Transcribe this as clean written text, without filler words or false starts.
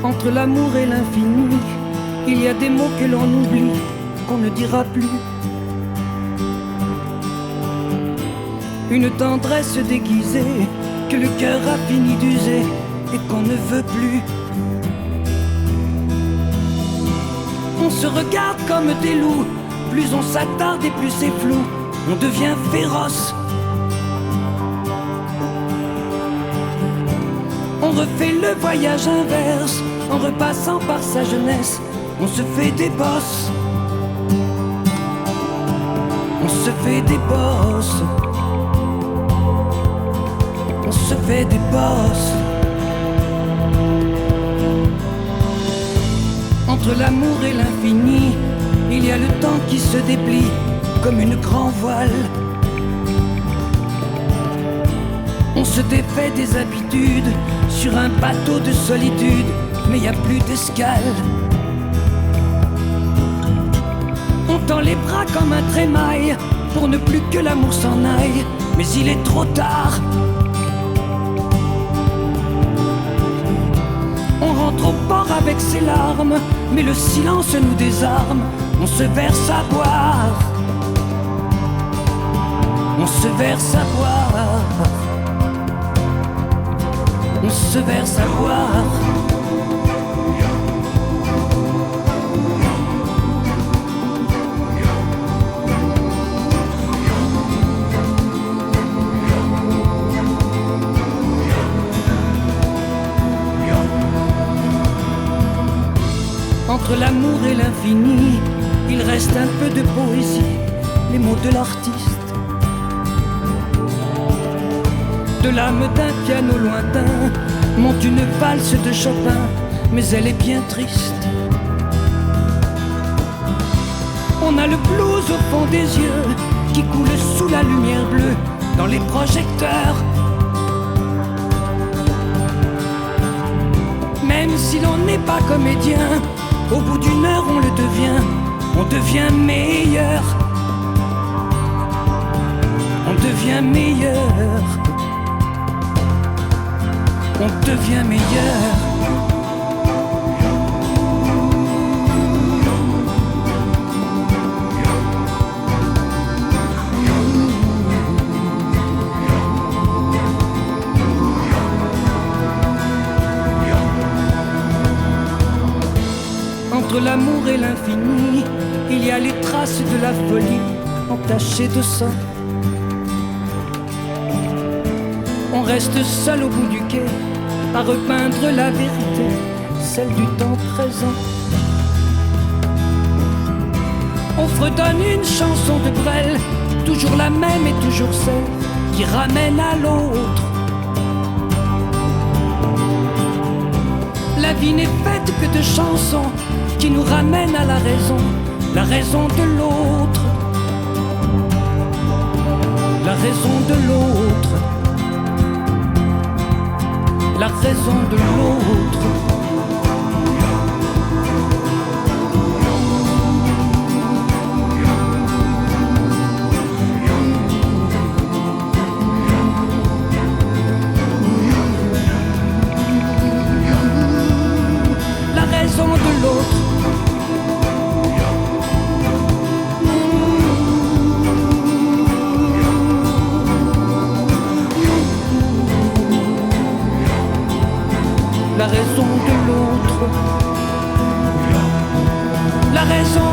Entre l'amour et l'infini, il y a des mots que l'on oublie, qu'on ne dira plus. Une tendresse déguisée que le cœur a fini d'user et qu'on ne veut plus. On se regarde comme des loups, plus on s'attarde et plus c'est flou, on devient féroce. On refait le voyage inverse, en repassant par sa jeunesse, on se fait des bosses. On se fait des bosses. On se fait des bosses. Entre l'amour et l'infini, il y a le temps qui se déplie comme une grand voile. On se défait des habitudes sur un bateau de solitude, mais y a plus d'escale. On tend les bras comme un trémail pour ne plus que l'amour s'en aille, mais il est trop tard. On rentre au port avec ses larmes, mais le silence nous désarme. On se verse à boire. On se verse à boire. On se verse à boire. Entre l'amour et l'infini, il reste un peu de poésie, les mots de l'artiste. De l'âme d'un piano lointain monte une valse de Chopin, mais elle est bien triste. On a le blues au fond des yeux qui coule sous la lumière bleue dans les projecteurs. Même si l'on n'est pas comédien, au bout d'une heure on le devient, on devient meilleur. On devient meilleur. On devient meilleur. Entre l'amour et l'infini, il y a les traces de la folie entachées de sang. On reste seul au bout du quai à repeindre la vérité, celle du temps présent. On fredonne une chanson de Brel, toujours la même et toujours celle qui ramène à l'autre. La vie n'est faite que de chansons qui nous ramènent à la raison de l'autre. La raison de l'autre. La raison de l'autre. La raison de l'autre. La raison de l'autre. La raison